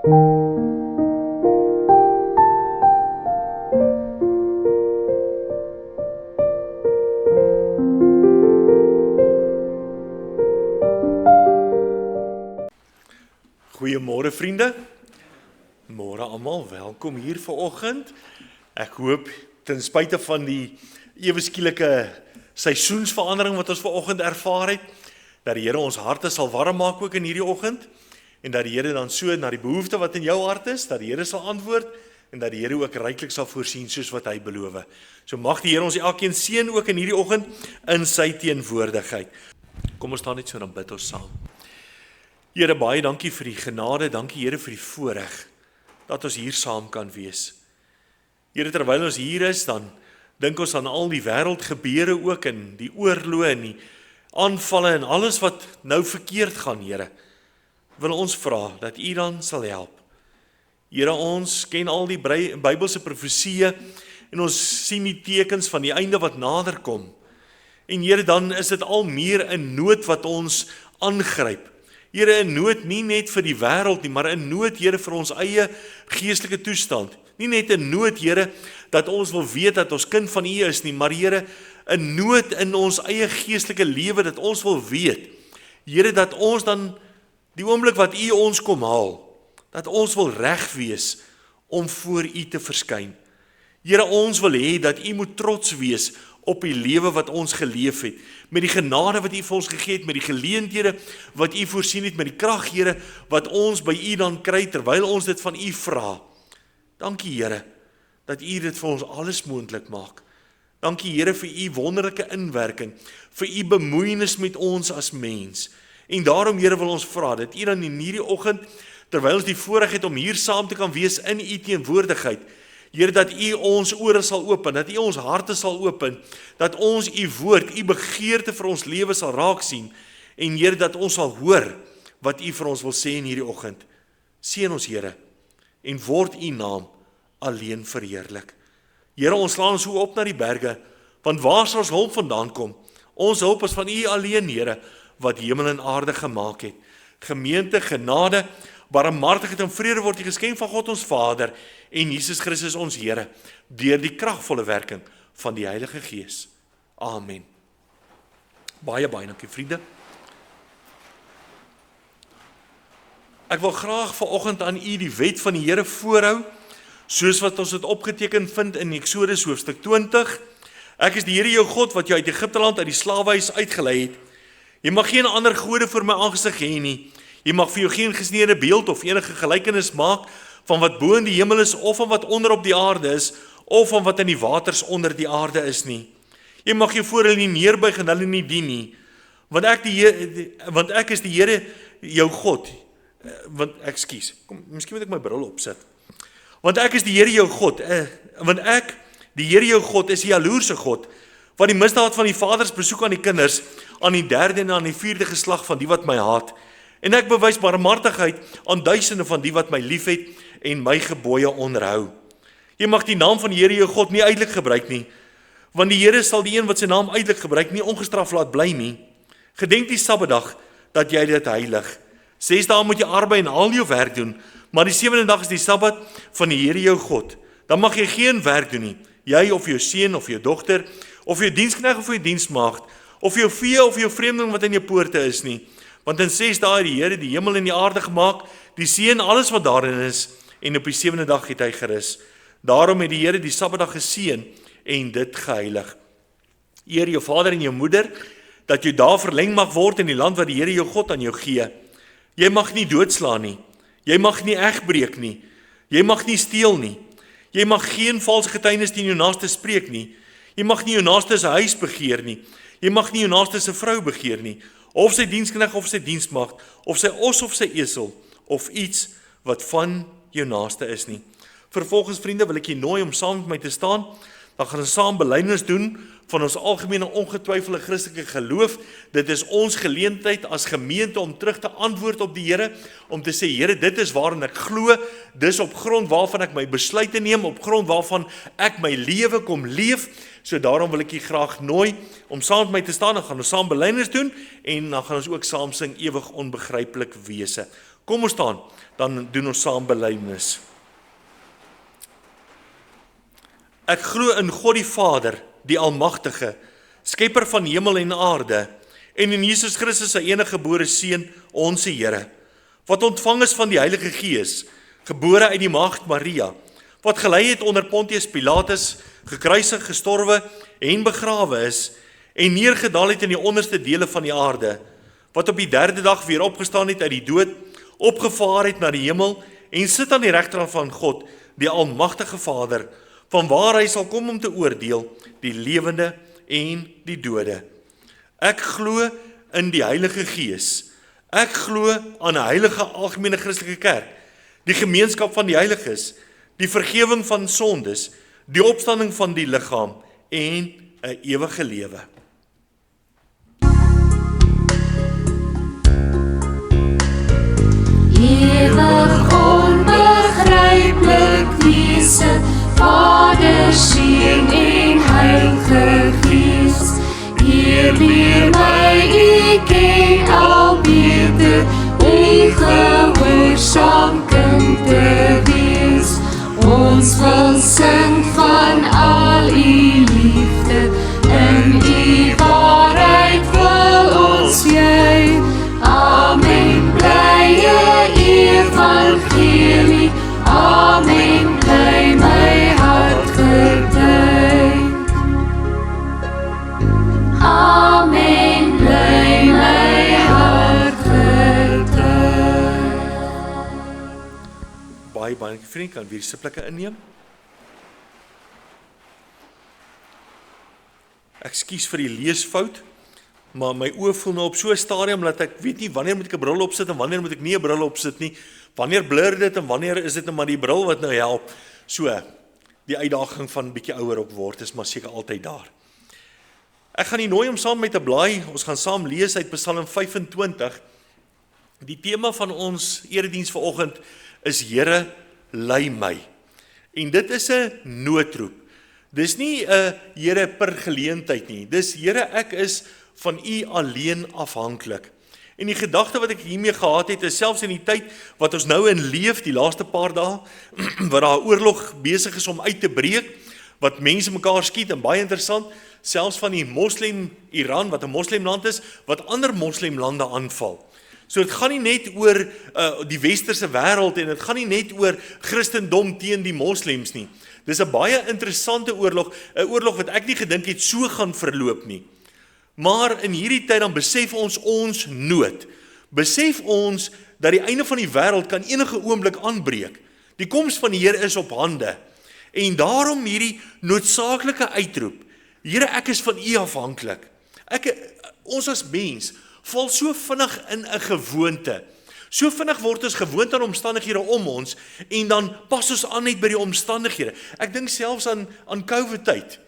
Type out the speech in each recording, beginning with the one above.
Goeiemôre vriende, môre almal, welkom hier vanoggend. Ek hoop ten spyte van die ewe skielike seisoensverandering wat ons vanoggend ervaar het, dat die Here ons harte sal warm maak ook in hierdie oggend, en dat die Here dan so na die behoefte wat in jou hart is, dat die Here sal antwoord, en dat die Here ook ryklik sal voorsien soos wat hy beloof. So mag die Here ons elkeen seën ook in hierdie oggend in sy teenwoordigheid. Kom ons staan net so, dan bid ons saam. Here, baie dankie vir die genade, dankie Here vir die voorreg, dat ons hier saam kan wees. Here, terwyl ons hier is, dan dink ons aan al die wêreldgebeure ook, en die oorloë, en die aanvalle, en alles wat nou verkeerd gaan, Here. Wil ons vra, dat U dan sal help. Here, ons ken al die Bybelse profesieë, en ons sien die tekens van die einde wat nader kom. En Here, dan is dit al meer 'n nood wat ons aangryp. Here, in nood nie net vir die wêreld nie, maar in nood, Here, vir ons eie geestelike toestand. Nie net in nood, Here, dat ons wil weet dat ons kind van U is nie, maar Here, in nood in ons eie geestelike lewe, dat ons wil weet, Here, dat ons dan, die oomblik wat U ons kom haal, dat ons wil reg wees om voor U te verskyn. Here, ons wil hê dat U moet trots wees op die lewe wat ons geleef het, met die genade wat U vir ons gegee het, met die geleenthede wat U voorsien het, met die krag, Here, wat ons by U dan kry, terwyl ons dit van U vra. Dankie, Here, dat U dit vir ons alles moontlik maak. Dankie, Here, vir U wonderlike inwerking, vir U bemoeienis met ons as mens. En daarom, Here, wil ons vra, dat U dan in hierdie oggend, terwyl ons die voorreg het om hier saam te kan wees in U teenwoordigheid, Here, dat U ons ore sal open, dat U ons harte sal open, dat ons U woord, U begeerte vir ons lewe sal raak sien, en Here, dat ons sal hoor wat U vir ons wil sê in hierdie oggend. Seën ons, Here, en word U naam alleen verheerlik. Here, ons slaan ons op na die berge, want waar sal ons hulp vandaan kom? Ons hulp is van U alleen, Here, wat hemel en aarde gemaak het. Gemeente, genade, barmhartigheid en vrede word die geskenk van God ons Vader en Jesus Christus ons Here, deur die kragvolle werking van die Heilige Gees. Amen. Baie dankie, vriende. Ek wil graag vanoggend aan u die wet van die Here voorhou, soos wat ons dit opgeteken vind in Eksodus hoofstuk 20. Ek is die Here jou God wat jou uit Egipte land uit die slawehuis uitgelei het. Jy mag geen ander gode voor my aangesig hê nie. Jy mag vir jou geen gesneede beeld of enige gelykenis maak van wat bo in die hemel is, of van wat onder op die aarde is, of van wat in die waters onder die aarde is nie. Jy mag jou voor hulle nie neerbuig en hulle nie dien nie, want ek is die Here jou God. Miskien moet ek my bril opsit. Want ek is die Here jou God, die Here jou God, is die jaloerse God, wat die misdaad van die vaders besoek aan die kinders, aan die derde en aan die vierde geslag van die wat my haat. En ek bewys barmhartigheid aan duisende van die wat my liefhet en my gebooie onderhou. Jy mag die naam van die Here jou God nie uitelik gebruik nie, want die Here sal die een wat sy naam uitelik gebruik nie ongestraf laat bly nie. Gedenk die Sabbatdag dat jy dit heilig. 6 dae moet jy arbei en al jou werk doen, maar die 7de dag is die Sabbat van die Here jou God. Dan mag jy geen werk doen nie, jy of jou seun of jou dogter, of jou diensknegt of jou diensmaagd, of jou vee of jou vreemdeling wat in jou poorte is nie. Want in 6 dae het die Here die hemel en die aarde gemaak, die see en alles wat daarin is, en op die 7de dag het hy gerus. Daarom het die Here die Sabbatdag geseën en dit geheilig. Eer jou vader en jou moeder, dat jou dae verleng mag word in die land wat die Here jou God aan jou gee. Jy mag nie doodslaan nie, jy mag nie egbreek nie, jy mag nie steel nie, jy mag geen valse getuienis teen jou naaste spreek nie, jy mag nie jou naaste se huis begeer nie, jy mag nie jou naaste se vrou begeer nie, of sy diensknegt of sy diensmaagd, of sy os of sy esel, of iets wat van jou naaste is nie. Vervolgens, vriende, wil ek jy nooi om saam met my te staan, dan gaan ons saam belydenis doen van ons algemene ongetwyfelde Christelike geloof. Dit is ons geleentheid as gemeente om terug te antwoord op die Here, om te sê, Here, dit is waarin ek glo, dis op grond waarvan ek my besluite neem, op grond waarvan ek my lewe kom leef. So daarom wil ek jy graag nooi om saam met my te staan, dan gaan ons saam belydenis doen, en dan gaan ons ook saam sing ewig onbegryplik wese. Kom ons staan, dan doen ons saam belydenis. Ek glo in God die Vader, die Almagtige, Skepper van hemel en aarde, en in Jesus Christus sy enige gebore Seun, ons Here, wat ontvang is van die Heilige Gees, gebore uit die maagd Maria, wat gelei het onder Pontius Pilatus, gekruisig, gestorwe en begrawe is, en neergedaal het in die onderste dele van die aarde, wat op die 3de dag weer opgestaan het uit die dood, opgevaar het na die hemel, en sit aan die regterhand van God, die Almagtige Vader, van waar hy sal kom om te oordeel, die lewende en die dode. Ek glo in die Heilige Gees. Ek glo aan 'n heilige algemene Christelike kerk, die gemeenskap van die heiliges, die vergewing van sondes, die opstanding van die liggaam en 'n ewige lewe. Ewig onbegryplik wese, Vader, Seun en Heilige Gees. Hier leer my U ken al beter, ongehoorsaam kind te wees. Ons wil sing van al U liefde, in U waarheid wil ons jy. Amen, blye Evangelie, amen, bly my hart getuig. Amen, bly my hart getuig. Baie vriend, kan weer se plekke inneem. Ekskuus vir die leesfout, maar my oë voel nou op so 'n stadium dat ek weet nie wanneer moet ek 'n bril opsit en wanneer moet ek nie 'n bril opsit nie. Wanneer blur dit en wanneer is dit nou maar die bril wat nou help. So, die uitdaging van bietjie ouer op word is maar seker altyd daar. Ek gaan nie nooi om saam met te blaai, ons gaan saam lees uit Psalm 25. Die tema van ons erediens vanoggend is Here, lei my. En dit is 'n noodroep. Dis nie 'n Here per geleentheid nie. Dis Here, ek is van U alleen afhanklik. En die gedagte wat ek hiermee gehad het, is selfs in die tyd wat ons nou in leef, die laaste paar dae, wat daar oorlog besig is om uit te breek, wat mense mekaar skiet, en baie interessant, selfs van die moslim Iran, wat 'n moslimland is, wat ander moslimlande aanval. So dit gaan nie net oor die westerse wêreld, en dit gaan nie net oor Christendom teen die moslems nie. Dis 'n baie interessante oorlog, 'n oorlog wat ek nie gedink het so gaan verloop nie. Maar in hierdie tyd dan besef ons nood. Besef ons dat die einde van die wêreld kan enige oomblik aanbreek. Die koms van die Here is op hande. En daarom hierdie noodsaaklike uitroep. Here, ek is van U afhanklik. Ons as mens val so vinnig in 'n gewoonte. So vinnig word ons gewoond aan omstandighede om ons en dan pas ons aan net by die omstandighede. Ek dink selfs aan COVID tyd.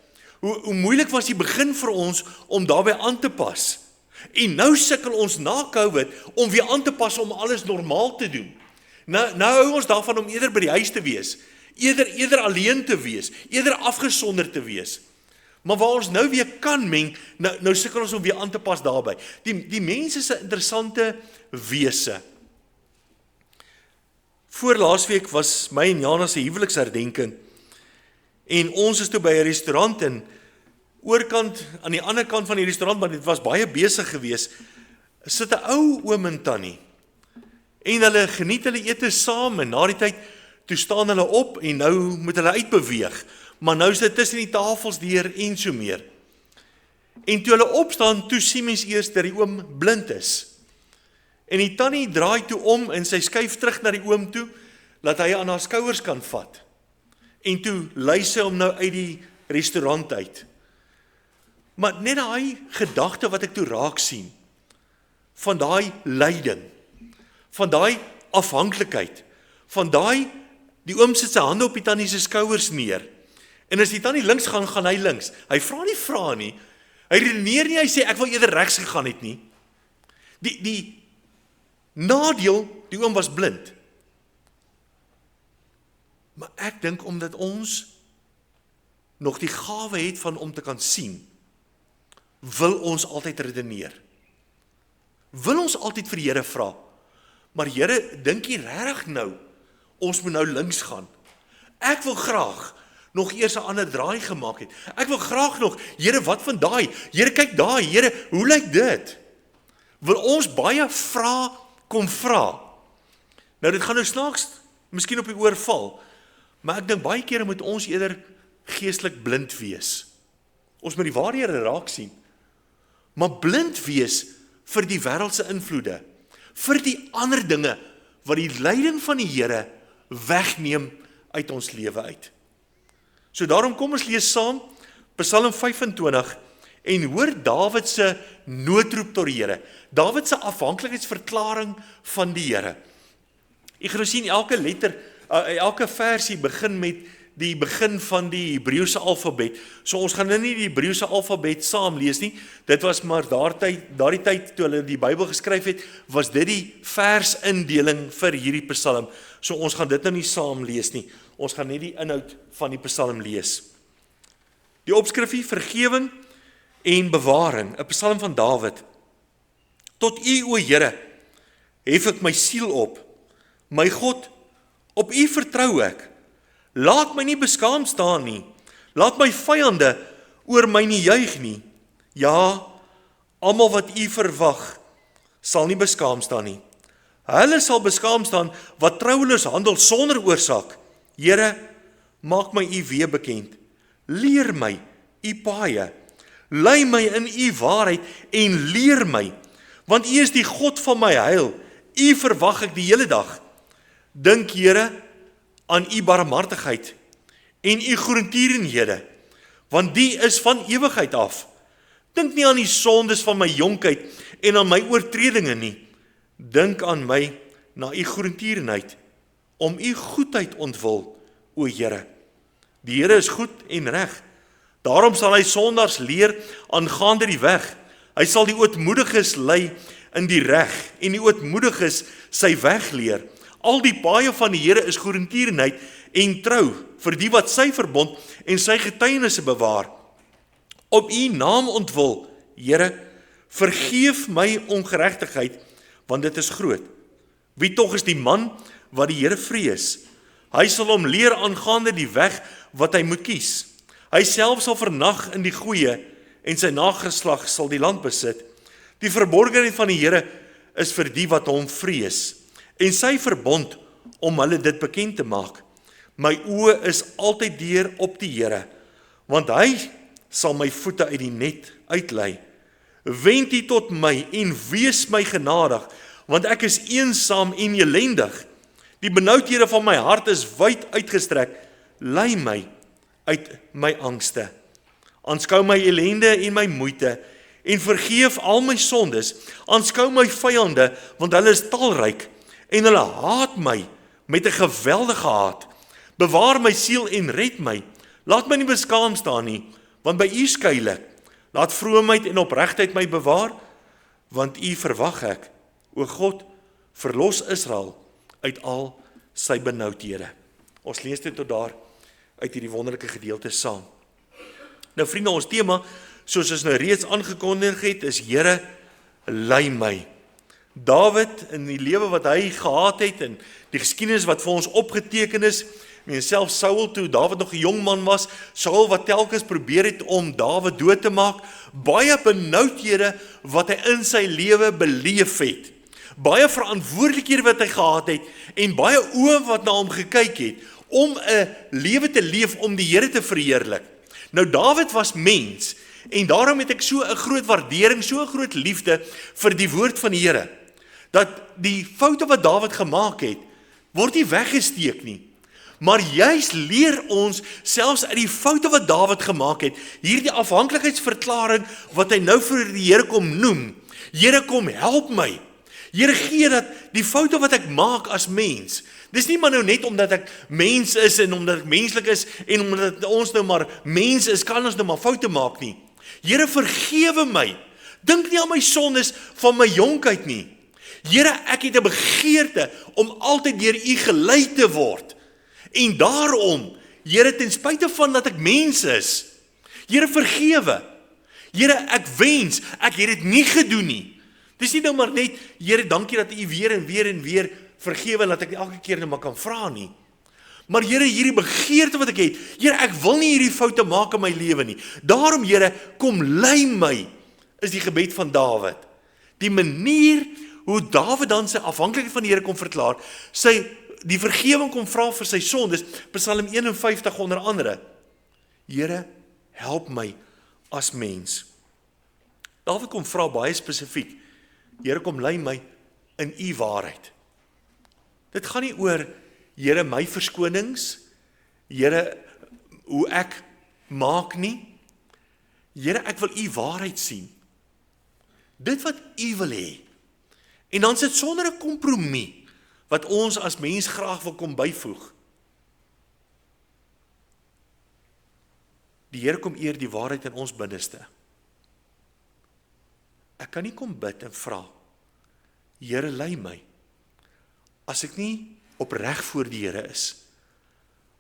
Hoe moeilik was die begin vir ons om daarbey aan te pas. En nou sukkel ons na COVID om weer aan te pas om alles normaal te doen. Nou hou ons daarvan om eerder by die huis te wees, eerder alleen te wees, eerder afgesonder te wees. Maar waar ons nou weer kan meng, nou sukkel ons om weer aan te pas daarbey. Die mens is 'n interessante wese. Voor laasweek was my en Jana se huweliksherdenking. En ons is toe by 'n restaurant en oorkant, aan die ander kant van die restaurant, maar dit was baie besig geweest, sit 'n ou oom en tannie. En hulle geniet hulle ete saam en na die tyd, toe staan hulle op en nou moet hulle uitbeweeg. Maar nou is dit tussen die tafels deur en so meer. En toe hulle opstaan, toe sien mens eers dat die oom blind is. En die tannie draai toe om en sy skuif terug na die oom toe, dat hy aan haar skouers kan vat. En toe lei sy hom nou uit die restaurant uit. Maar net daai gedagte wat ek toe raak sien, van daai lyding, van daai afhanklikheid, van daai, die oom sit sy hande op die tannie se skouers neer, en as die tannie links gaan, gaan hy links. Hy vra nie, hy redeneer nie, hy sê ek wil eerder regs gegaan het nie. Die nadeel, die oom was blind. Maar ek dink omdat ons nog die gawe het van om te kan sien, wil ons altyd redeneer. Wil ons altyd vir die Here vra, Maar Here, dink jy regtig nou, ons moet nou links gaan? Ek wil graag nog eers 'n ander draai gemaak het. Ek wil graag nog, Here, wat van daai? Here, kyk daai, Here, hoe lyk dit? Wil ons baie kom vra. Nou dit gaan nou snaaks, miskien op die oor val, maar ek dink baie kere moet ons eerder geestelik blind wees. Ons moet die waarhede raak sien, maar blind wees vir die wêreldse invloede, vir die ander dinge wat die leiding van die Here wegneem uit ons lewe uit. So daarom kom ons lees saam Psalm 25 en hoor Dawid se noodroep tot die Here. Dawid se afhanklikheidsverklaring van die Here. Ek gaan sien elke letter, elke versie begin met die begin van die Hebreëse alfabet. So ons gaan nou nie die Hebreëse alfabet saam lees nie. Dit was maar daardie tyd toe hulle die Bybel geskryf het, was dit die versindeling vir hierdie Psalm. So ons gaan dit nou nie saam lees nie. Ons gaan net die inhoud van die Psalm lees. Die opskrifie vergewing en bewaring, 'n Psalm van Dawid. Tot U, o Here, hef ek my siel op. My God, op U vertrou ek. Laat my nie beskaam staan nie. Laat my vyande oor my nie juig nie. Ja, almal wat U verwag, sal nie beskaam staan nie. Hulle sal beskaam staan wat troueloos handel sonder oorsaak. Here, maak my U weer bekend. Leer my U paaie. Lei my in U waarheid en leer my, want U is die God van my heil. U verwag ek die hele dag. Dink, Here, aan U barmhartigheid en U goedertierenhede, want die is van ewigheid af. Dink nie aan die sondes van my jonkheid en aan my oortredinge nie. Dink aan my na U goedertierenheid, om U goedheid ontwil, o Here. Die Here is goed en reg. Daarom sal hy sondaars leer aangaande die weg. Hy sal die ootmoediges lei in die reg en die ootmoediges sy weg leer. Al die paaie van die Here is goedertierenheid en trou vir die wat sy verbond en sy getuienisse bewaar. Op U naam ontwil, Here, vergeef my ongeregtigheid, want dit is groot. Wie tog is die man wat die Here vrees? Hy sal hom leer aangaande die weg wat hy moet kies. Hy self sal vernag in die goeie en sy nageslag sal die land besit. Die verborgenheid van die Here is vir die wat hom vrees en sy verbond om hulle dit bekend te maak. My oë is altyd deur op die Here, want hy sal my voete uit die net uitlei. Wend U tot my en wees my genadig, want ek is eensaam en elendig. Die benoudhede van my hart is wyd uitgestrek. Lei my uit my angste. Aanskou my ellende en my moeite en vergeef al my sondes. Aanskou my vyande, want hulle is talryk en hulle haat my met 'n geweldige haat. Bewaar my siel en red my. Laat my nie beskaam staan nie, want by U skuil ek. Laat vroomheid en opregtheid my bewaar, want U verwag ek. O God, verlos Israel uit al sy benoudhede. Ons lees dit tot daar uit hierdie wonderlike gedeelte saam. Nou vriende, ons tema, soos ons nou reeds aangekondig het, is Here, lei my. Dawid in die lewe wat hy gehad het en die geskiedenis wat vir ons opgeteken is, en self Saul toe Dawid nog 'n jong man was, Saul wat telkens probeer het om Dawid dood te maak, baie benoudhede wat hy in sy lewe beleef het. Baie verantwoordelikhede wat hy gehad het en baie oë wat na hom gekyk het om 'n lewe te leef om die Here te verheerlik. Nou Dawid was mens en daarom het ek so 'n groot waardering, so 'n groot liefde vir die woord van die Here. Dat die foute wat Dawid gemaak het, word nie weggesteek nie. Maar juis leer ons selfs uit die foute wat Dawid gemaak het, hierdie afhanklikheidsverklaring wat hy nou vir die Here kom noem. Here, kom help my. Here, gee dat die foute wat ek maak as mens, dis nie maar nou net omdat ek mens is en omdat ek menslik is en omdat ons nou maar mens is, kan ons nou maar foute maak nie. Here, vergewe my. Dink nie aan my sondes van my jonkheid nie. Here, ek het 'n begeerte om altyd deur U gelei te word. En daarom, Here, ten spyte van dat ek mens is, Here, vergewe. Here, ek wens, ek het dit nie gedoen nie. Dis nie nou maar net, Here, dankie dat U weer en weer en weer vergewe en dat ek elke keer net maar kan vra nie. Maar Here, hierdie begeerte wat ek het, Here, ek wil nie hierdie foute maak in my lewe nie. Daarom, Here, kom lei my, is die gebed van Dawid. Die manier hoe Dawid dan sy afhanklikheid van die Here kom verklaar, die vergewing kom vra vir sy sondes, Psalm 51 onder andere. Here, help my as mens. Dawid kom vra baie spesifiek, Here, kom lei my in U waarheid. Dit gaan nie oor, Here, my verskonings, Here, hoe ek maak nie. Here, ek wil U waarheid sien. Dit wat U wil hê. En dan sit sonder 'n kompromie, wat ons as mens graag wil kom byvoeg. Die Here kom eer die waarheid in ons binneste. Ek kan nie kom bid en vra, Here, lei my, as ek nie opreg voor die Here is.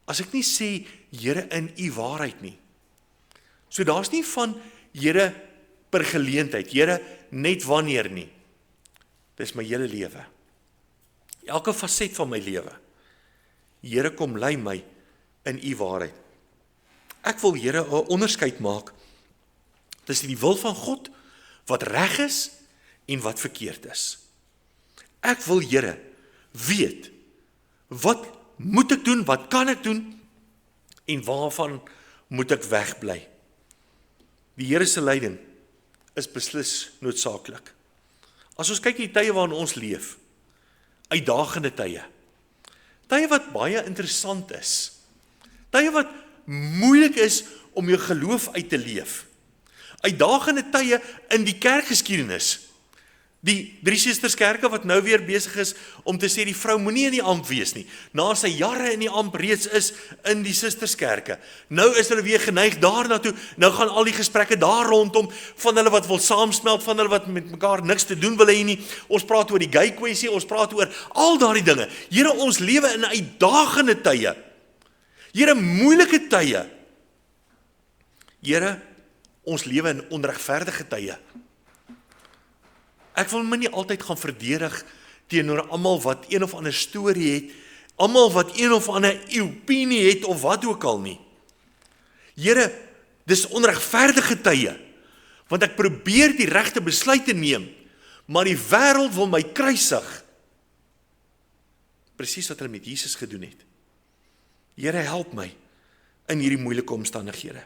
As ek nie sê, Here, in U waarheid nie. So daar's nie van, Here, per geleentheid, Here, net wanneer nie. Dis my hele lewe. Elke faset van my lewe. Here, kom lei my in U waarheid. Ek wil, Here, 'n onderskeid maak tussen die wil van God, wat reg is en wat verkeerd is. Ek wil, Here, weet, wat moet ek doen, wat kan ek doen, en waarvan moet ek wegbly. Die Here se leiding is beslis noodsaaklik. As ons kyk in die tye waarin ons leef, uitdagende tye, tye wat baie interessant is, tye wat moeilik is om jou geloof uit te leef, uitdagende tye in die kerkgeskiedenis, die 3 Susterskerke wat nou weer besig is om te sê die vrou moenie in die amp wees nie, na sy jare in die amp reeds is in die Susterskerke. Nou is hulle weer geneig daarna toe, nou gaan al die gesprekke daar rondom, van hulle wat wil saamsmelt, van hulle wat met mekaar niks te doen wil hê nie, ons praat oor die gay kwessie, ons praat oor al daardie dinge. Here, ons lewe in uitdagende tye, Here, moeilike tye, Here, ons lewe in onregverdige tye. Ek wil my nie altyd gaan verdedig teenoor almal wat een of ander storie het, almal wat een of ander opinie het of wat ook al nie. Here, dis onregverdige tye, want ek probeer die regte besluit te neem, maar die wêreld wil my kruisig. Presies wat hulle met Jesus gedoen het. Here, help my in hierdie moeilike omstandighede.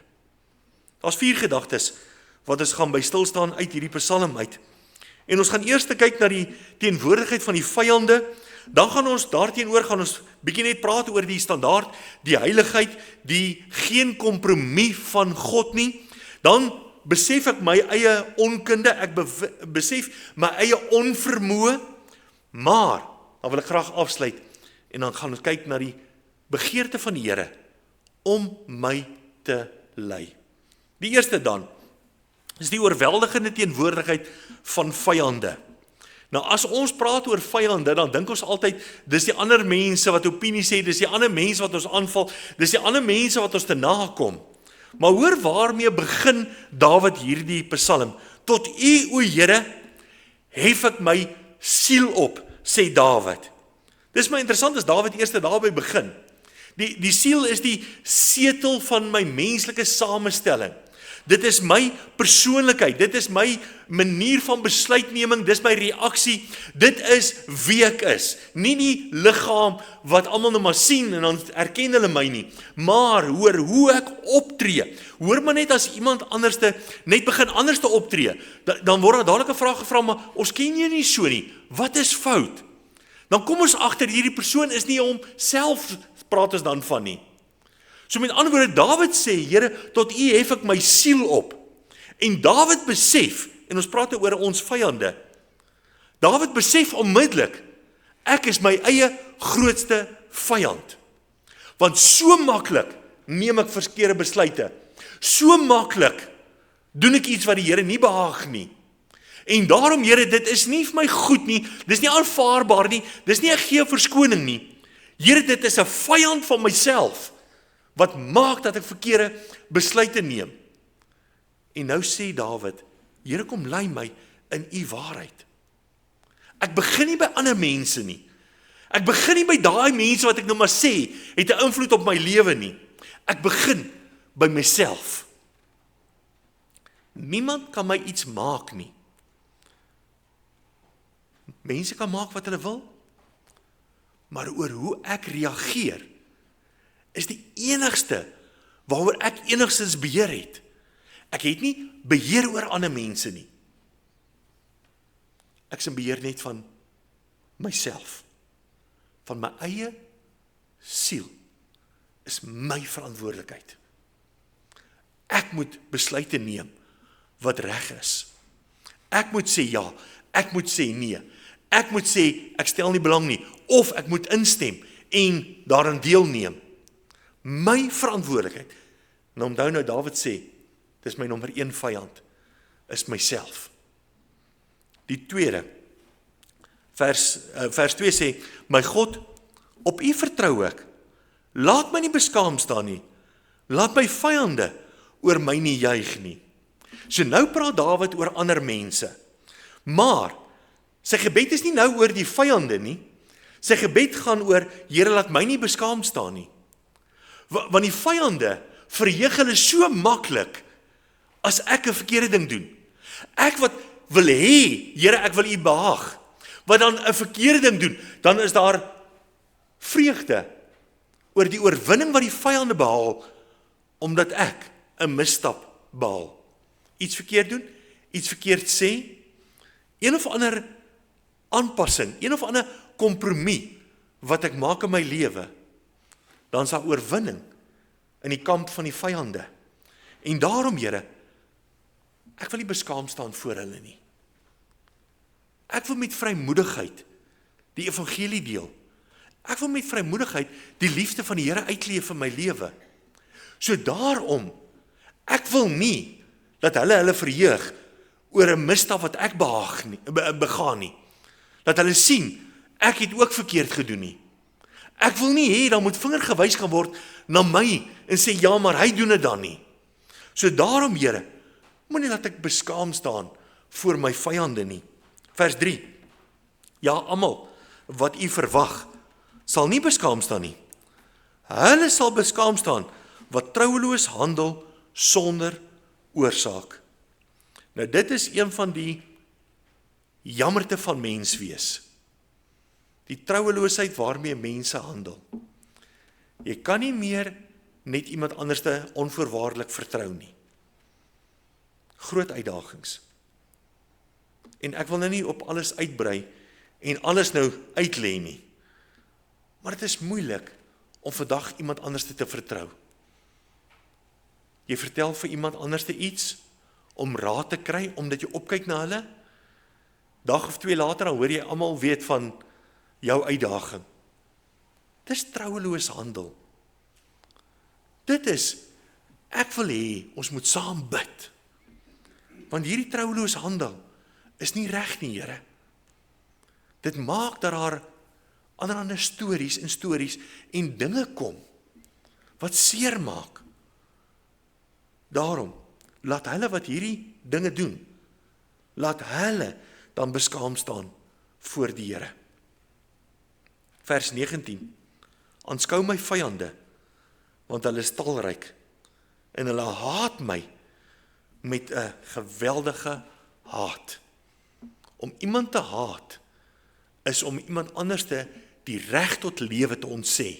Daar's 4 gedagtes wat ons gaan by stil staan uit hierdie Psalm uit. En ons gaan eers kyk na die teenwoordigheid van die vyande, dan gaan ons daarteenoor bietjie net praat oor die standaard, die heiligheid, die geen kompromie van God nie. Dan besef ek my eie onkunde, ek besef my eie onvermoë, maar dan wil ek graag afsluit en dan gaan ons kyk na die begeerte van die Here om my te lei. Die eerste dan is die oorweldigende teenwoordigheid van vyande. Nou as ons praat oor vyande, dan dink ons altyd, dis die ander mense wat opinie sê, dis die ander mense wat ons aanval, dis die ander mense wat ons te nakom. Maar hoor waarmee begin Dawid hierdie Psalm. Tot U, o Here, hef ek my siel op, sê Dawid. Dis my interessant as Dawid eers daarby begin. Die siel is die setel van my menslike samestelling. Dit is my persoonlikheid, dit is my manier van besluitneming, dit is my reaksie, dit is wie ek is. Nie die liggaam wat almal nou maar sien en dan erken hulle my nie, maar hoor hoe ek optree. Hoor maar net as iemand anderste net begin anders te optree, dan word daar dadelik 'n vraag gevra, maar ons ken jou nie so nie. Wat is fout? Dan kom ons agter hierdie persoon is nie homself praat ons dan van nie. So met ander woorde, Dawid sê, Here, tot U hef ek my siel op. En Dawid besef, en ons praat oor ons vyande, Dawid besef onmiddellik, ek is my eie grootste vyand. Want so maklik neem ek verkeerde besluite. So maklik doen ek iets wat die Here nie behaag nie. En daarom, Here, dit is nie vir my goed nie, dis nie aanvaarbaar nie, dis nie 'n gee verskoning nie. Here, dit is 'n vyand van myself, wat maak dat ek verkeerde besluite neem. En nou sê Dawid, Here, kom lei my in U waarheid. Ek begin nie by ander mense nie. Ek begin nie by daai mense wat ek nou maar sê, het 'n invloed op my lewe nie. Ek begin by myself. Niemand kan my iets maak nie. Mense kan maak wat hulle wil, maar oor hoe ek reageer, is die enigste waaroor ek enigstens beheer het. Ek het nie beheer oor ander mense nie. Ek is in beheer net van myself. Van my eie siel is my verantwoordelikheid. Ek moet besluite neem wat reg is. Ek moet sê ja, ek moet sê nee. Ek moet sê ek stel nie belang nie, of ek moet instem en daarin deelneem. My verantwoordelikheid. Nou onthou nou Dawid sê, dis my nommer 1 vyand, is myself. Die tweede, vers 2 sê, my God, op U vertrou ek, laat my nie beskaam staan nie, laat my vyande oor my nie juig nie. So nou praat Dawid oor ander mense, maar sy gebed is nie nou oor die vyande nie, sy gebed gaan oor, Here laat my nie beskaam staan nie. Want die vyande verheug hulle so maklik as ek 'n verkeerde ding doen. Ek wat wil hê, Here, ek wil U behaag, wat dan 'n verkeerde ding doen, dan is daar vreugde oor die oorwinning wat die vyande behaal, omdat ek 'n misstap behaal. Iets verkeerd doen, iets verkeerd sê, een of ander aanpassing, een of ander kompromie wat ek maak in my lewe, dan is daar oorwinning in die kamp van die vyande. En daarom, Here, ek wil nie beskaam staan voor hulle nie. Ek wil met vrymoedigheid die evangelie deel. Ek wil met vrymoedigheid die liefde van die Here uitleef in my lewe. So daarom, ek wil nie dat hulle verheug oor 'n misstap wat ek begaan nie. Dat hulle sien, ek het ook verkeerd gedoen nie. Ek wil nie hê, dan moet vinger gewys kan word na my en sê, ja, maar hy doen dit dan nie. So daarom, Here, moenie laat ek beskaam staan voor my vyande nie. Vers 3, ja, almal wat U verwag, sal nie beskaam staan nie. Hulle sal beskaam staan wat trouweloos handel sonder oorsaak. Nou dit is een van die jammerte van mens wees. Die trouweloosheid waarmee mense handel. Jy kan nie meer net iemand anders te onvoorwaardelik vertrou nie. Groot uitdagings. En ek wil nou nie op alles uitbrei en alles nou uitlê nie. Maar dit is moeilik om vandag iemand anders te vertrou. Jy vertel vir iemand anders iets om raad te kry, omdat jy opkyk na hulle. Dag of 2 later dan hoor jy almal weet van jou uitdaging. Dis trouweloos handel. Dit is, ek wil hê, ons moet saam bid. Want hierdie trouweloos handel is nie reg nie, Here. Dit maak dat daar allerlei stories en dinge kom wat seer maak. Daarom, laat hulle wat hierdie dinge doen, laat hulle dan beskaam staan voor die Here. Vers 19, aanskou my vyande, want hulle is talryk, en hulle haat my met 'n geweldige haat. Om iemand te haat, is om iemand anders die reg tot lewe te ontsê.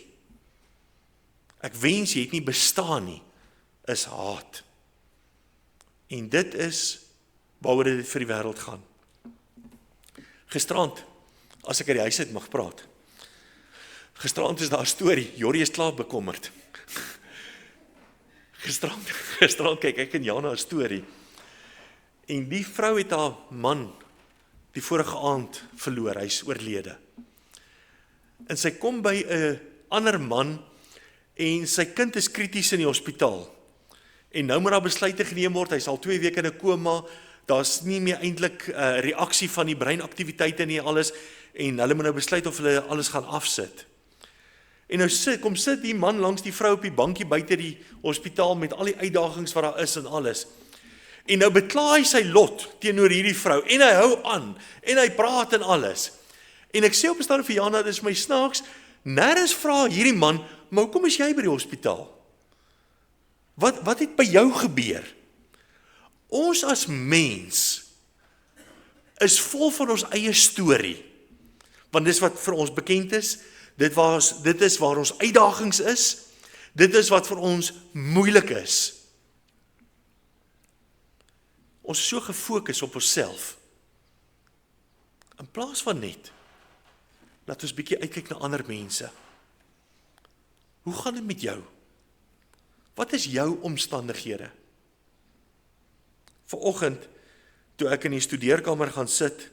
Ek wens jy het nie bestaan nie, is haat. En dit is waaroor dit vir die wêreld gaan. Gisterand, as ek uit die huis uit mag praat, gisterand is daar 'n storie, Jorrie is klaar bekommerd. Gisterand kyk ek en Jana 'n storie, en die vrou het haar man die vorige aand verloor, hy is oorlede. En sy kom by 'n ander man, en sy kind is krities in die hospitaal. En nou moet daar besluite geneem word, hy is al 2 weke in 'n koma, daar's nie meer eintlik reaksie van die breinaktiwiteite nie alles, en hulle moet nou besluit of hulle alles gaan afsit. En nou sit die man langs die vrou op die bankie buite die hospitaal met al die uitdagings wat daar is en alles. En nou bekla hy sy lot teenoor hierdie vrou, en hy hou aan, en hy praat en alles. En ek sê op 'n stadium vir Jana, dit is my snaaks, nêrens vra hierdie man, maar hoekom is jy by die hospitaal? Wat het by jou gebeur? Ons as mens is vol van ons eie storie, want dis wat vir ons bekend is, dit is waar ons uitdagings is, dit is wat vir ons moeilik is. Ons is so gefokus op onsself, in plaas van net, laat ons bietjie uitkyk na ander mense. Hoe gaan dit met jou? Wat is jou omstandighede? Vanoggend, toe ek in die studeerkamer gaan sit,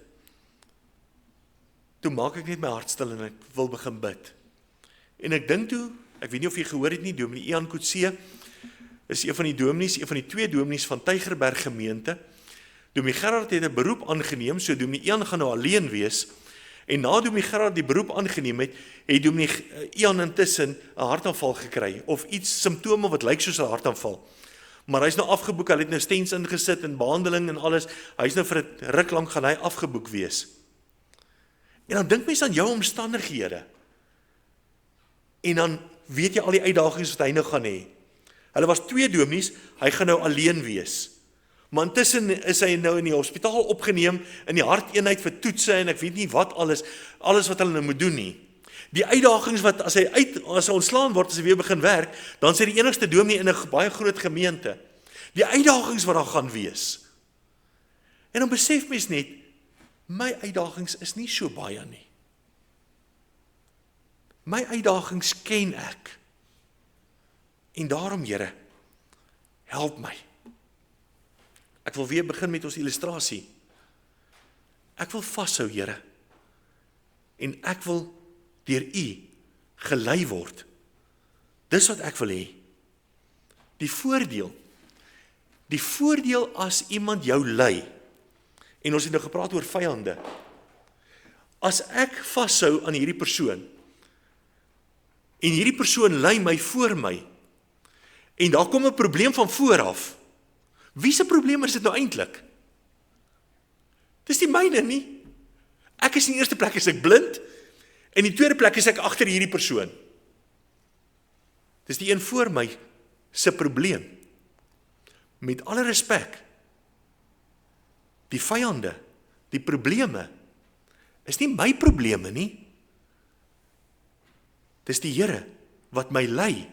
toe maak ek net my hart stil en ek wil begin bid. En ek dink toe, ek weet nie of jy gehoor het nie, Dominee Ian Kutse, is een van die twee dominees van Tygerberg gemeente. Dominee Gerard het 'n beroep aangeneem, so Dominee Ian gaan nou alleen wees, en na Dominee Gerard die beroep aangeneem het Dominee Ian intussen 'n hartaanval gekry, of iets, simptome wat lyk soos 'n hartaanval. Maar hy's nou afgeboek, hy het nou stents ingesit en behandeling en alles, hy's nou vir 'n ruk lank gaan hy afgeboek wees. En dan dink mens aan jou omstandighede, en dan weet jy al die uitdagings wat hy nou gaan hê. Hulle was 2 dominees, hy gaan nou alleen wees. Maar intussen is hy nou in die hospitaal opgeneem, in die harteenheid vir toetse, en ek weet nie wat alles wat hulle nou moet doen nie. Die uitdagings wat, as hy ontslaan word, as hy weer begin werk, dan is hy die enigste dominee in 'n baie groot gemeente. Die uitdagings wat daar gaan wees. En dan besef mens net, my uitdagings is nie so baie nie. My uitdagings ken ek. En daarom, Here, help my. Ek wil weer begin met ons illustrasie. Ek wil vashou, Here. En ek wil deur U gelei word. Dis wat ek wil hê. Die voordeel as iemand jou lei, en ons het nou gepraat oor vyande, as ek vashou aan hierdie persoon, en hierdie persoon lei my voor my, en daar kom 'n probleem van vooraf, wie se probleem is dit nou eintlik? Dis nie myne nie. Ek is in die eerste plek is ek blind, en in die tweede plek is ek agter hierdie persoon. Dis die een voor my se probleem. Met alle respek, die vyande, die probleme, is nie my probleme nie. Dis die Here wat my lei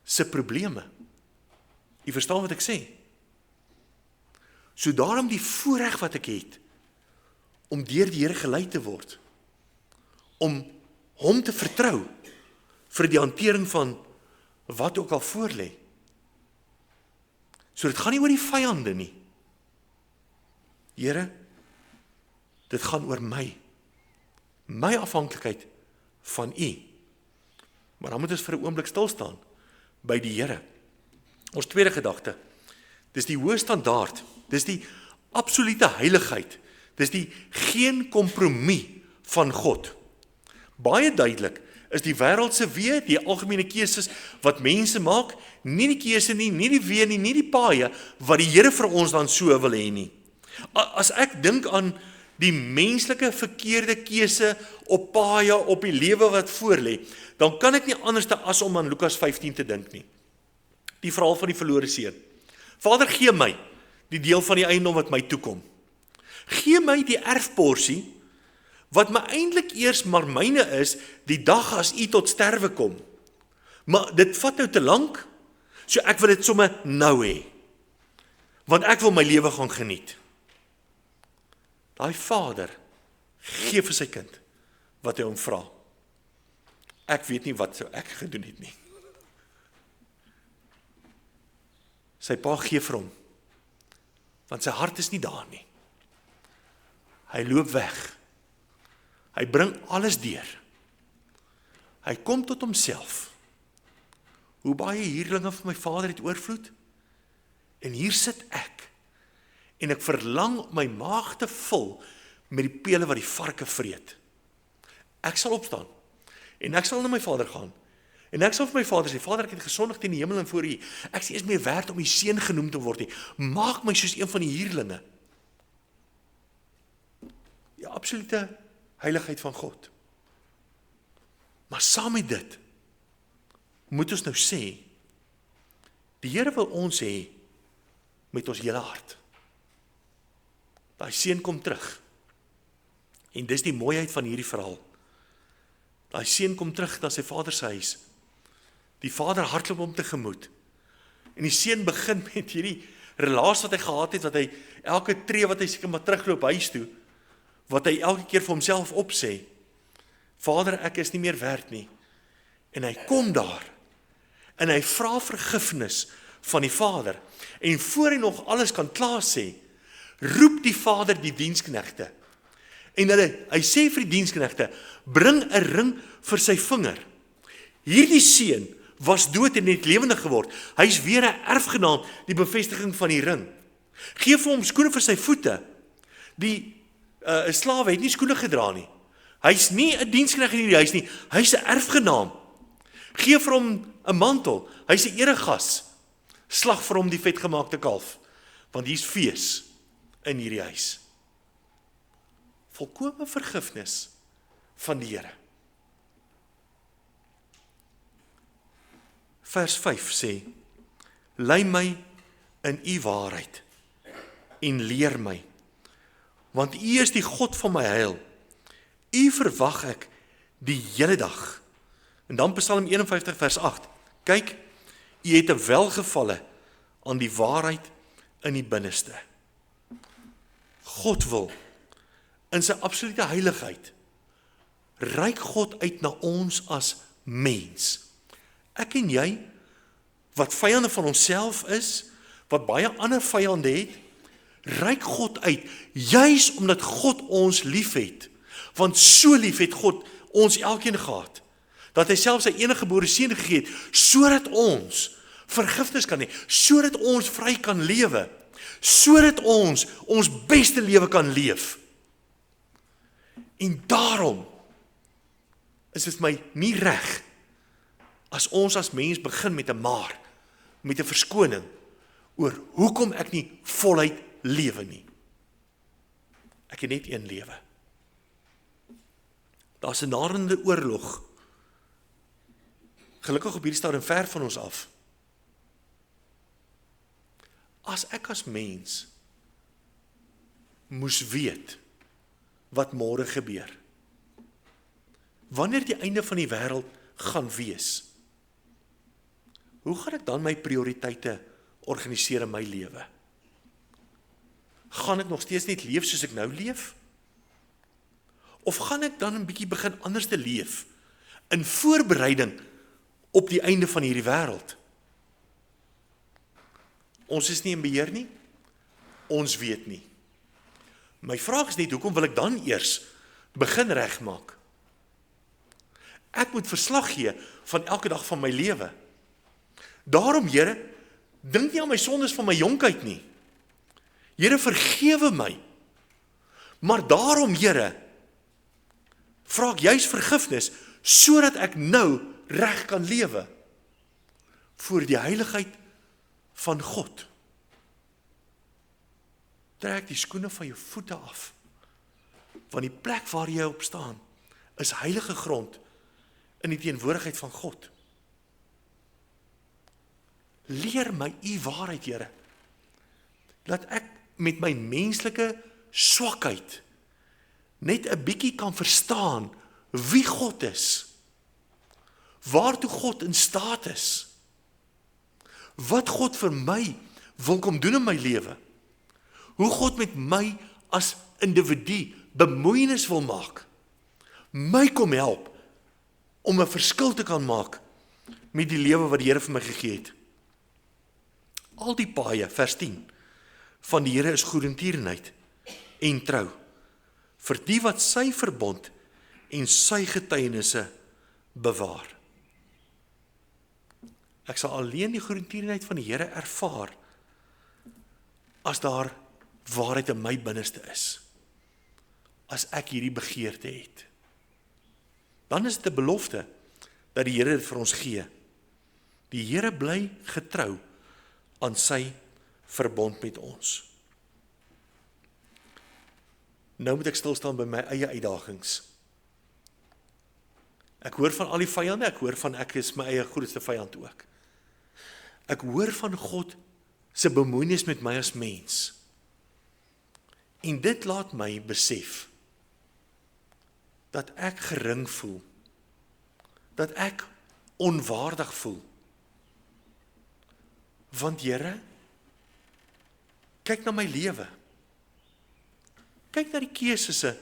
se probleme. Jy verstaan wat ek sê? So daarom die voorreg wat ek het, om deur die Here gelei te word, om hom te vertrou, vir die hantering van wat ook al voorlê. So dit gaan nie oor die vyande nie. Here, dit gaan oor my afhanklikheid van U. Maar dan moet ons vir 'n oomblik stil staan by die Here. Ons tweede gedagte, dis die hoë standaard, dis die absolute heiligheid, dis die geen kompromie van God. Baie duidelik is die wêreld se weë, die algemene keuses wat mense maak, nie die keuse nie, nie die weë nie, nie die paaie wat die Here vir ons dan so wil hê nie. As ek dink aan die menslike verkeerde keuse op paaie, op die lewe wat voorlê, dan kan ek nie anders as om aan Lukas 15 te dink nie. Die verhaal van die verlore seun. Vader, gee my die deel van die eiendom wat my toekom. Gee my die erfporsie wat my eintlik eers maar myne is, die dag as U tot sterwe kom. Maar dit vat nou te lank, so ek wil dit sommer nou hê. Want ek wil my lewe gaan geniet. Daai vader gee vir sy kind wat hy hom vra. Ek weet nie wat sou ek gedoen het nie. Sy pa gee vir hom, want sy hart is nie daar nie. Hy loop weg. Hy bring alles deur. Hy kom tot homself. Hoe baie huurlinge van my vader het oorvloed? En hier sit ek. En ek verlang om my maag te vul met die pele wat die varke vreet. Ek sal opstaan. En ek sal na my vader gaan. En ek sal vir my vader sê, Vader, ek het gesondig teen die hemel en voor U. Ek is nie eens meer werd om U seun genoem te word nie. Maak my soos een van die huurlinge. Die absolute heiligheid van God. Maar saam met dit, moet ons nou sê, die Here wil ons hê, met ons hele hart. Daai seun kom terug. En dis die mooiheid van hierdie verhaal. Daai seun kom terug na sy vader se huis. Die vader hardloop hom tegemoet. En die seun begin met hierdie relasie wat hy gehad het, wat hy elke tree wat hy seker maar terugloop huis toe, wat hy elke keer vir homself opsê, Vader, ek is nie meer werd nie. En hy kom daar, en hy vra vergifnis van die vader, en voor hy nog alles kan klaar sê, roep die vader die diensknegte, en hy sê vir die diensknegte, bring 'n ring vir sy vinger. Hierdie seun was dood en het lewendig geword. Hy's weer 'n erfgenaam, die bevestiging van die ring. Geef hom skoene vir sy voete. Die slawe het nie skoene gedra nie. Hy's nie 'n diensknegt in hierdie huis nie. Hy's 'n erfgenaam. Geef vir hom 'n mantel. Hy's 'n eregas. Slag vir hom die vetgemaakte kalf, want hier's fees in hierdie huis. Volkome vergifnis van die Here. Vers 5 sê, lei my in U waarheid en leer my, want U is die God van my heil. U verwag ek die hele dag. En dan Psalm 51 vers 8, kyk, U het 'n welgevalle aan die waarheid in die binneste. God wil in sy absolute heiligheid reik God uit na ons as mens. Ek en jy, wat vyande van onsself is, wat baie ander vyande het, reik God uit, juis omdat God ons lief het. Want so lief het God ons elkeen gehad, dat hy self sy enige gebore seun gegee het, sodat ons vergifnis kan hê, sodat ons vry kan lewe, sodat ons beste lewe kan leef. En daarom is dit my nie reg as ons as mens begin met 'n maar, met 'n verskoning oor hoekom ek nie voluit lewe nie. Ek het net een lewe. Daar's 'n naderende oorlog. Gelukkig op hierdie stadium ver van ons af. As ek as mens moes weet wat môre gebeur, wanneer die einde van die wêreld gaan wees, hoe gaan ek dan my prioriteite organiseer in my lewe? Gaan ek nog steeds net leef soos ek nou leef? Of gaan ek dan 'n bietjie begin anders te leef in voorbereiding op die einde van hierdie wêreld? Ons is nie in beheer nie. Ons weet nie. My vraag is net, hoekom wil ek dan eers begin regmaak? Ek moet verslag gee van elke dag van my lewe. Daarom, Here, dink nie aan my sondes van my jonkheid nie. Here, vergewe my. Maar daarom, Here, vra ek juis vergifnis, sodat ek nou reg kan lewe voor die heiligheid van God. Trek die skoene van jou voete af, want die plek waar jy op staan is heilige grond in die teenwoordigheid van God. Leer my U waarheid, Here, dat ek met my menslike swakheid net 'n bietjie kan verstaan wie God is, waartoe God in staat is, wat God vir my wil kom doen in my lewe, hoe God met my as individu bemoeienis wil maak, my kom help om 'n verskil te kan maak met die lewe wat die Here vir my gegee het. Al die paaie, vers 10, van die Here is goedertierenheid en trou, vir die wat sy verbond en sy getuienisse bewaar. Ek sal alleen die goedertierenheid van die Here ervaar as daar waarheid in my binneste is, as ek hierdie begeerte het. Dan is dit 'n belofte dat die Here dit vir ons gee. Die Here bly getrou aan sy verbond met ons. Nou moet ek stilstaan by my eie uitdagings. Ek hoor van al die vyande, ek hoor van ek is my eie grootste vyand ook. Ek hoor van God se bemoeienis met my as mens. En dit laat my besef dat ek gering voel, dat ek onwaardig voel. Want Here, kyk na my lewe. Kyk na die keusese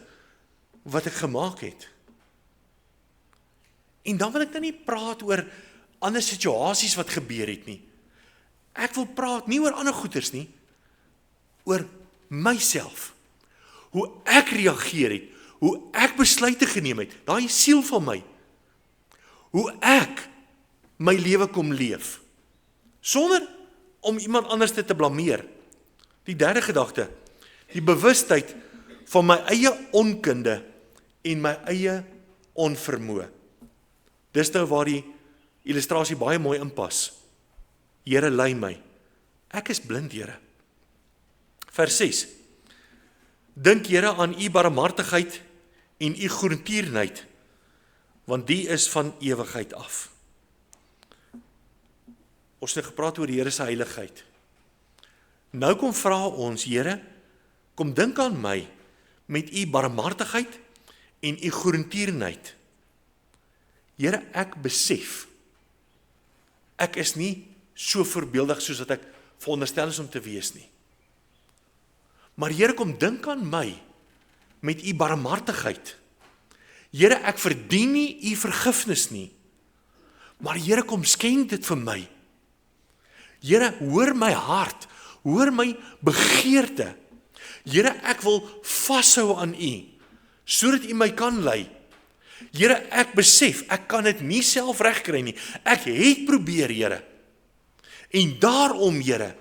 wat ek gemaak het. En dan wil ek nou nie praat oor ander situasies wat gebeur het nie. Ek wil praat nie oor ander goeters nie, oor myself. Hoe ek reageer het, hoe ek besluite geneem het, daai siel van my. Hoe ek my lewe kom leef, sonder om iemand anders te blameer. Die derde gedagte, die bewustheid van my eie onkunde en my eie onvermoë. Dis nou waar die illustrasie baie mooi inpas. Here, lei my. Ek is blind, Here. Vers 6. Dink, Here, aan u barmhartigheid en u goedertierenheid, want die is van ewigheid af. Ons het gepraat oor die Here se heiligheid. Nou kom vra ons, Here, kom dink aan my met u barmhartigheid en u goedertierenheid. Here, ek besef, ek is nie so voorbeeldig soos wat ek veronderstel is om te wees nie. Maar Here, kom dink aan my met u barmhartigheid. Here, ek verdien nie u vergifnis nie, maar Here, kom skenk dit vir my. Here, hoor my hart, hoor my begeerte. Here, ek wil vashou aan u, sodat u my kan lei. Here, ek besef, ek kan dit nie self regkry nie. Ek het probeer, Here. En daarom, Here,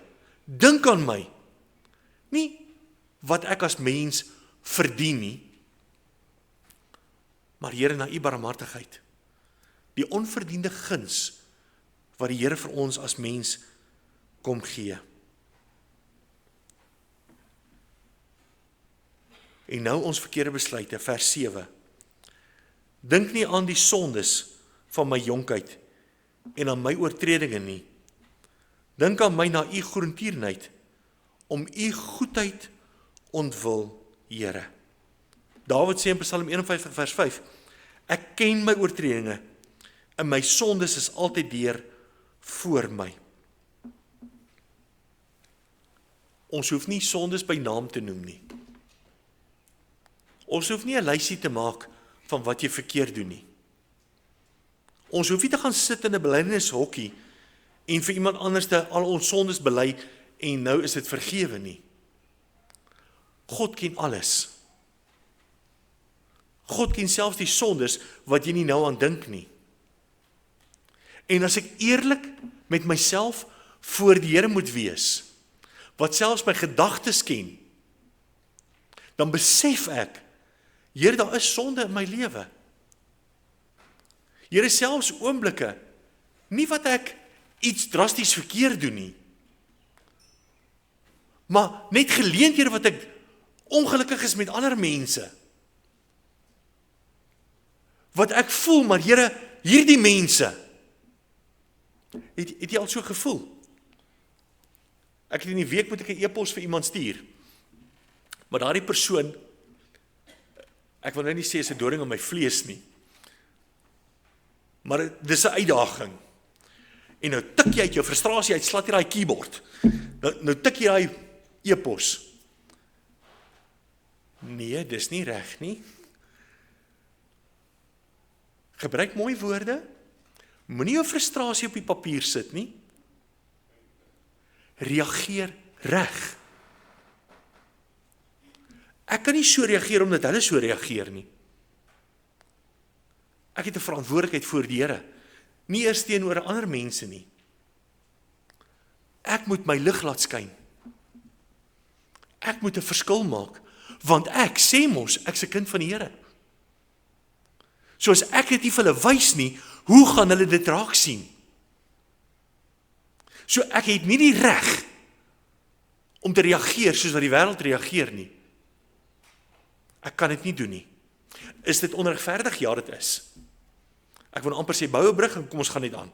dink aan my. Nie wat ek as mens verdien nie, maar Here, na u barmhartigheid. Die onverdiende guns wat die Here vir ons as mens kom gee. En nou ons verkeerde besluite, vers 7. Dink nie aan die sondes van my jonkheid en aan my oortredinge nie. Dink aan my na u goedertierenheid, om u goedheid ontwil, Here. Dawid sê in Psalm 51 vers 5, ek ken my oortredinge en my sondes is altyd deur voor my. Ons hoef nie sondes by naam te noem nie. Ons hoef nie 'n lysie te maak van wat jy verkeerd doen nie. Ons hoef nie te gaan sit in 'n belydenishokkie en vir iemand anders te al ons sondes bely en nou is dit vergewe nie. God ken alles. God ken selfs die sondes wat jy nie nou aan dink nie. En as ek eerlik met myself voor die Here moet wees, wat selfs my gedagtes ken, dan besef ek, Here, daar is sonde in my lewe. Here, selfs oomblikke, nie wat ek iets drasties verkeerd doen nie, maar net geleenthede wat ek ongelukkig is met ander mense. Wat ek voel, maar Here, hierdie mense, het jy al so gevoel? Ek het in die week moet ek 'n e-pos vir iemand stuur, maar daardie persoon, ek wil nou nie sê is 'n doring in my vlees nie, maar dis 'n uitdaging. En nou tik jy uit jou frustrasie uit, slat jy daai keyboard. Nou tik jy daai e-pos. Nee, dis nie reg nie. Gebruik mooi woorde. Moenie jou frustrasie op die papier sit nie. Reageer reg. Ek kan nie so reageer omdat hulle so reageer nie. Ek het 'n verantwoordelikheid voor die Here, nie eers teenoor ander mense nie. Ek moet my lig laat skyn. Ek moet 'n verskil maak, want ek sê mos, ek's 'n kind van die Here. So as ek dit nie vir hulle wys nie, hoe gaan hulle dit raak sien? So ek het nie die reg om te reageer soos wat die wêreld reageer nie. Ek kan dit nie doen nie. Is dit onregverdig? Ja, dit is. Ek wil amper sê, bou 'n brug en kom ons gaan net aan.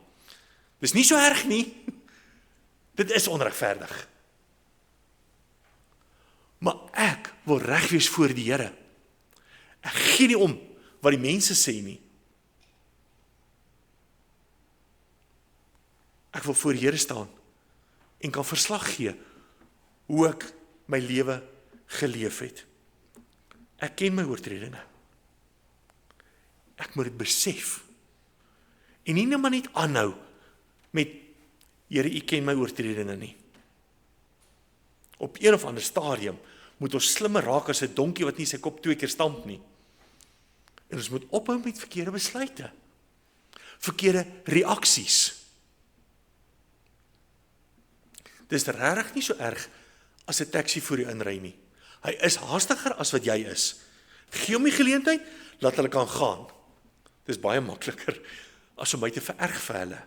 Dis nie so erg nie. Dit is onregverdig. Maar ek wil reg wees voor die Here. Ek gee nie om wat die mense sê nie. Ek wil voor die Here staan en kan verslag gee hoe ek my lewe geleef het. Ek ken my oortredinge. Ek moet dit besef. En nie maar net aanhou met, Here, U ken my oortredinge nie. Op een of ander stadium moet ons slimmer raak as 'n donkie wat nie sy kop 2 keer stamp nie. En ons moet ophou met verkeerde besluite. Verkeerde reaksies. Dis regtig nie so erg as 'n taxi voor jou inry nie. Hy is haastiger as wat jy is. Gee hom die geleentheid, laat hulle kan gaan. Dis baie makliker as om my te vererg vir hulle.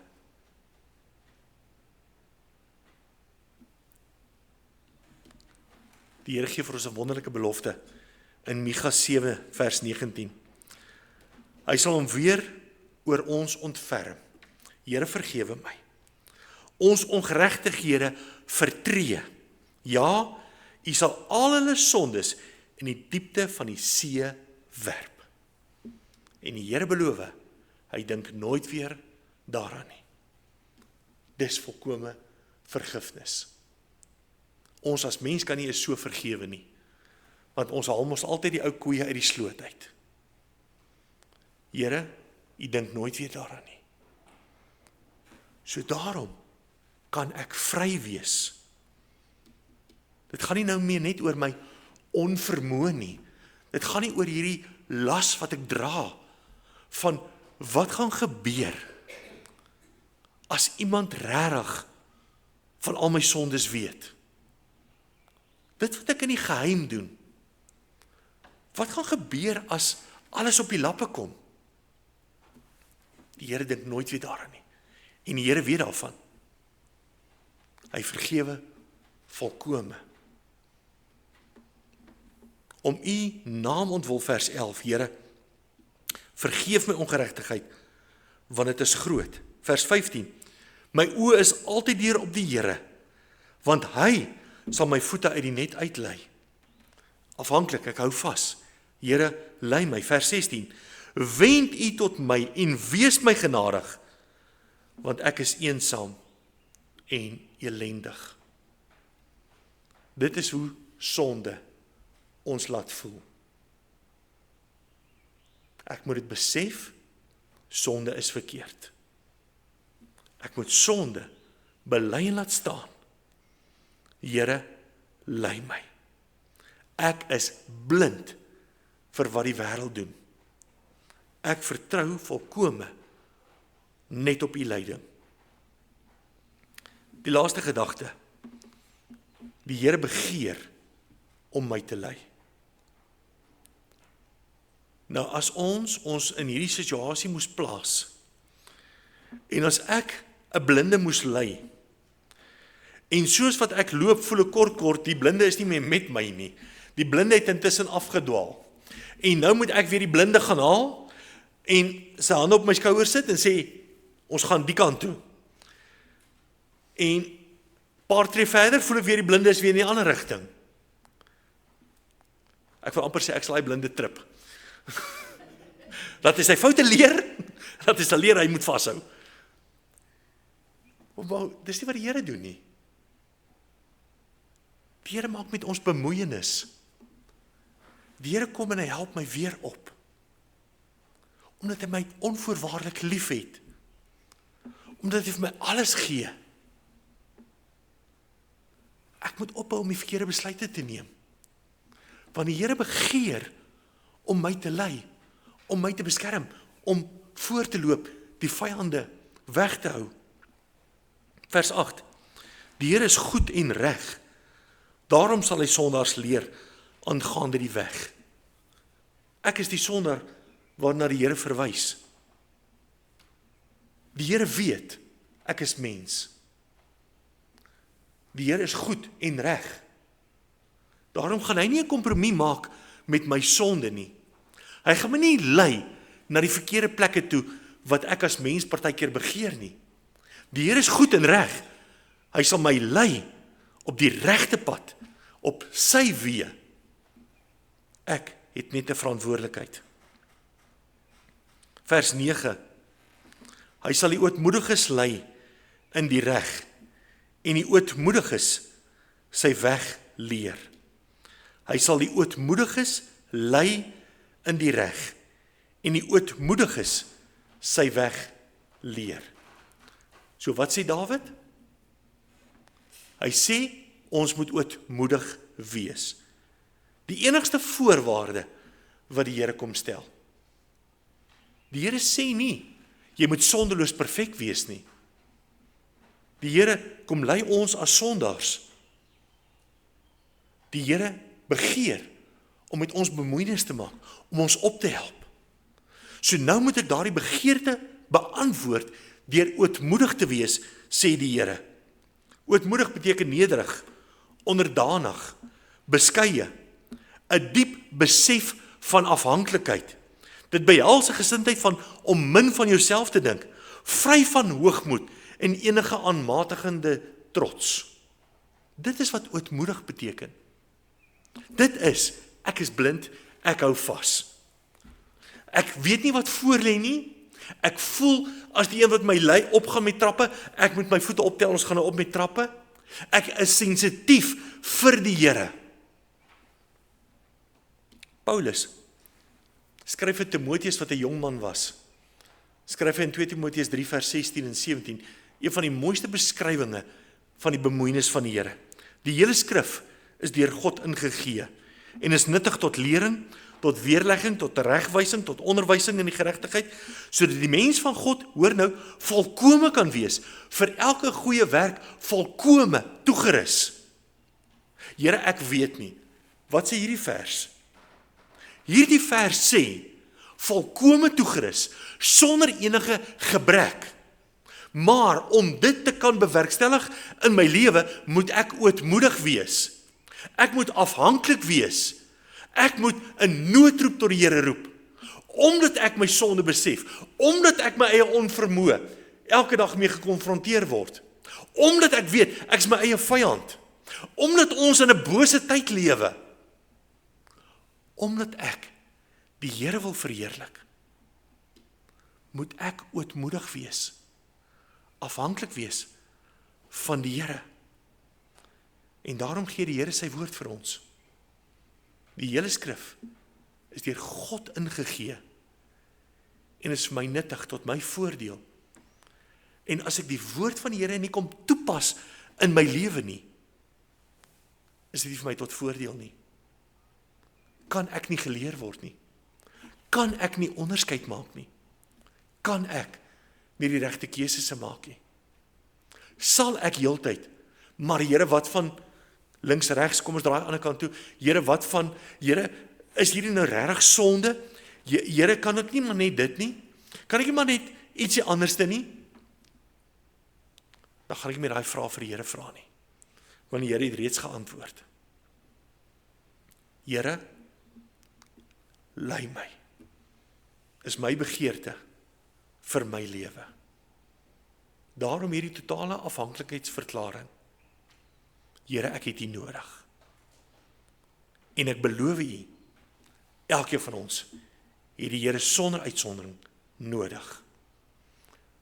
Die Here gee vir ons 'n wonderlike belofte in Micha 7 vers 19. Hy sal hom weer oor ons ontferm. Here, vergewe my. Ons ongeregtighede vertree. Ja, U sal al hulle sondes in die diepte van die see werp. En die Here beloof, hy dink nooit weer daaraan nie. Dis volkome vergifnis. Ons as mens kan nie eens so vergewe nie, want ons haal mos altyd die ou koeie uit die sloot uit. Here, U dink nooit weer daaraan nie. So daarom kan ek vry wees. Dit gaan nie nou meer net oor my onvermoë nie. Dit gaan nie oor hierdie las wat ek dra, van wat gaan gebeur as iemand regtig van al my sondes weet. Dit wat ek in die geheim doen. Wat gaan gebeur as alles op die lappe kom? Die Here dink nooit weer daaraan nie. En die Here weet daarvan. Hy vergewe volkome. Om U naam ontwil, vers 11, Here, vergeef my ongeregtigheid, want dit is groot. Vers 15, my oë is altyd deur op die Here, want hy sal my voete uit die net uitlei. Afhanklik, ek hou vas. Here, lei my. Vers 16, wend U tot my en wees my genadig, want ek is eensaam en elendig. Dit is hoe sonde ons laat voel. Ek moet dit besef, sonde is verkeerd. Ek moet sonde bely en laat staan. Here, lei my. Ek is blind vir wat die wêreld doen. Ek vertrou volkome net op U leiding. Die laaste gedagte. Die Here begeer om my te lei. Nou as ons in hierdie situasie moes plaas, en as ek 'n blinde moes lei, en soos wat ek loop voel ek kort, die blinde is nie meer met my nie, die blinde het intussen afgedwaal, en nou moet ek weer die blinde gaan haal, en sy hande op my skouer sit en sê, ons gaan die kant toe, en paar tree verder voel ek weer die blinde is weer in die ander rigting. Ek wil amper sê ek sal hy blinde trip. Dat is sy foute leer, dat is 'n leer hy moet vashou. Maar dis nie wat die Here doen nie. Die Here maak met ons bemoeienis. Die Here kom en hy help my weer op. Omdat hy my onvoorwaardelik lief het. Omdat hy vir my alles gee. Ek moet ophou om die verkeerde besluite te neem. Want die Here begeer om my te lei, om my te beskerm, om voor te loop, die vyande weg te hou. Vers 8. Die Here is goed en reg. Daarom sal hy sondaars leer aangaande die weg. Ek is die sondaar waarna die Here verwys. Die Here weet, ek is mens. Die Here is goed en reg. Daarom gaan hy nie 'n kompromie maak met my sonde nie. Hy gaan my nie lei na die verkeerde plekke toe, wat ek as mens partykeer begeer nie. Die Here is goed en reg. Hy sal my lei op die regte pad, op sy weë. Ek het net 'n verantwoordelikheid. Vers 9. Hy sal die ootmoediges lei in die reg, en die ootmoediges sy weg leer. Hy sal die ootmoediges lei in die reg, en die ootmoediges sy weg leer. So wat sê Dawid? Hy sê, ons moet ootmoedig wees. Die enigste voorwaarde wat die Here kom stel. Die Here sê nie, jy moet sondeloos perfek wees nie. Die Here kom lei ons as sondaars. Die Here begeer om met ons bemoeienis te maak, om ons op te help. So nou moet ek daardie begeerte beantwoord deur ootmoedig te wees, sê die Here. Ootmoedig beteken nederig, onderdanig, beskeie, 'n diep besef van afhanklikheid. Dit behels 'n gesindheid van om min van jouself te dink, vry van hoogmoed en enige aanmatigende trots. Dit is wat ootmoedig beteken. Dit is, ek is blind, ek hou vas. Ek weet nie wat voor lê nie. Ek voel as die een wat my lei opgaan met trappe, ek moet my voete optel, ons gaan op met trappe. Ek is sensitief vir die Here. Paulus skryf vir Timoteus wat 'n jong man was. Skryf hy in 2 Timoteus 3 vers 16 en 17, een van die mooiste beskrywinge van die bemoeienis van die Here. Die hele skrif is deur God ingegee en is nuttig tot lering, tot weerlegging, tot teregwysing, tot onderwysing in die geregtigheid, sodat die mens van God, hoor nou, volkome kan wees, vir elke goeie werk volkome toegerus. Here, ek weet nie, wat sê hierdie vers? Hierdie vers sê, volkome toegerus, sonder enige gebrek. Maar om dit te kan bewerkstellig in my lewe, moet ek ootmoedig wees. Ek moet afhanklik wees. Ek moet 'n noodroep tot die Here roep. Omdat ek my sonde besef, omdat ek my eie onvermoë elke dag mee gekonfronteer word. Omdat ek weet, ek is my eie vyand. Omdat ons in 'n bose tyd lewe. Omdat ek die Here wil verheerlik, moet ek ootmoedig wees, afhanklik wees van die Here. En daarom gee die Here sy woord vir ons. Die hele skrif is deur God ingegee en is vir my nuttig tot my voordeel. En as ek die woord van die Here nie kom toepas in my lewe nie, is dit nie vir my tot voordeel nie. Kan ek nie geleer word nie. Kan ek nie onderskeid maak nie. Kan ek nie die regte keuses maak nie. Sal ek heeltyd, maar Here, wat van links, regs, kom ons draai aan die ander kant toe. Here, wat van, Here, is hierdie nou regtig sonde? Here, kan ek nie maar net dit nie? Kan ek nie maar net ietsie anderste nie? Dan gaan ek nie meer daai vraag vir die Here vra nie. Want die Here het reeds geantwoord. Here, lei my. Is my begeerte vir my lewe. Daarom hierdie totale afhanklikheidsverklaring. Here, ek het U nodig. En ek beloof U, elkeen van ons het die Here sonder uitsondering nodig.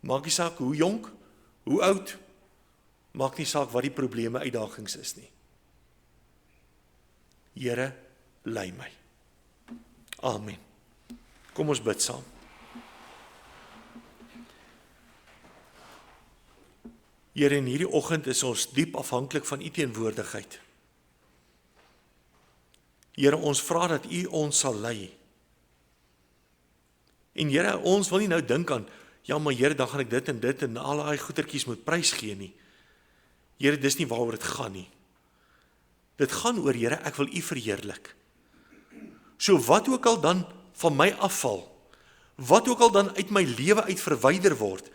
Maak nie saak hoe jonk, hoe oud, maak nie saak wat die probleme, uitdagings is nie. Here, lei my. Amen. Kom ons bid saam. Here, in hierdie oggend is ons diep afhanklik van U teenwoordigheid. Here, ons vra dat U ons sal lei. En Here, ons wil nie nou dink aan, ja maar Here, dan gaan ek dit en al daai goetertjies moet prys gee nie. Here, dis nie waaroor dit gaan nie. Dit gaan oor, Here, ek wil U verheerlik. So wat ook al dan van my afval, wat ook al dan uit my lewe uit verwyder word,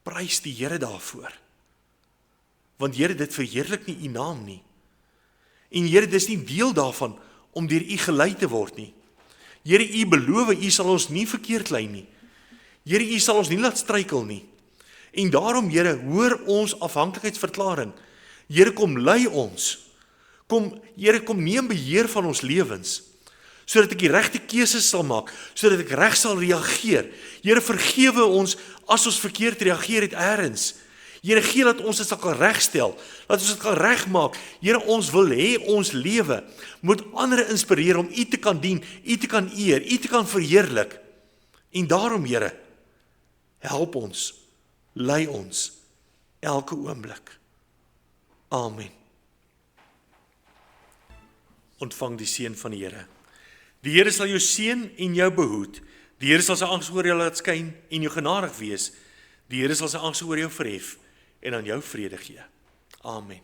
Prys die Here daarvoor. Want Here, dit verheerlik nie U naam nie. En Here, dis nie deel daarvan om deur U gelei te word nie. Here, U beloof, U sal ons nie verkeerd lei nie. Here, U sal ons nie laat struikel nie. En daarom, Here, hoor ons afhanklikheidsverklaring. Here, kom lei ons. Here, kom neem beheer van ons lewens, sodat ek die regte keuses sal maak, sodat ek reg sal reageer. Here, vergewe ons as ons verkeerd reageer het eers. Here, gee dat ons dit kan regstel, dat ons dit kan regmaak. Here, ons wil hê ons lewe moet ander inspireer om U te kan dien, U te kan eer, U te kan verheerlik. En daarom, Here, help ons, lei ons elke oomblik. Amen. Ontvang die seën van die Here. Die Here sal jou seën en jou behoed. Die Here sal sy aangesig oor jou laat skyn en jou genadig wees. Die Here sal sy aangesig oor jou verhef en aan jou vrede gee. Amen.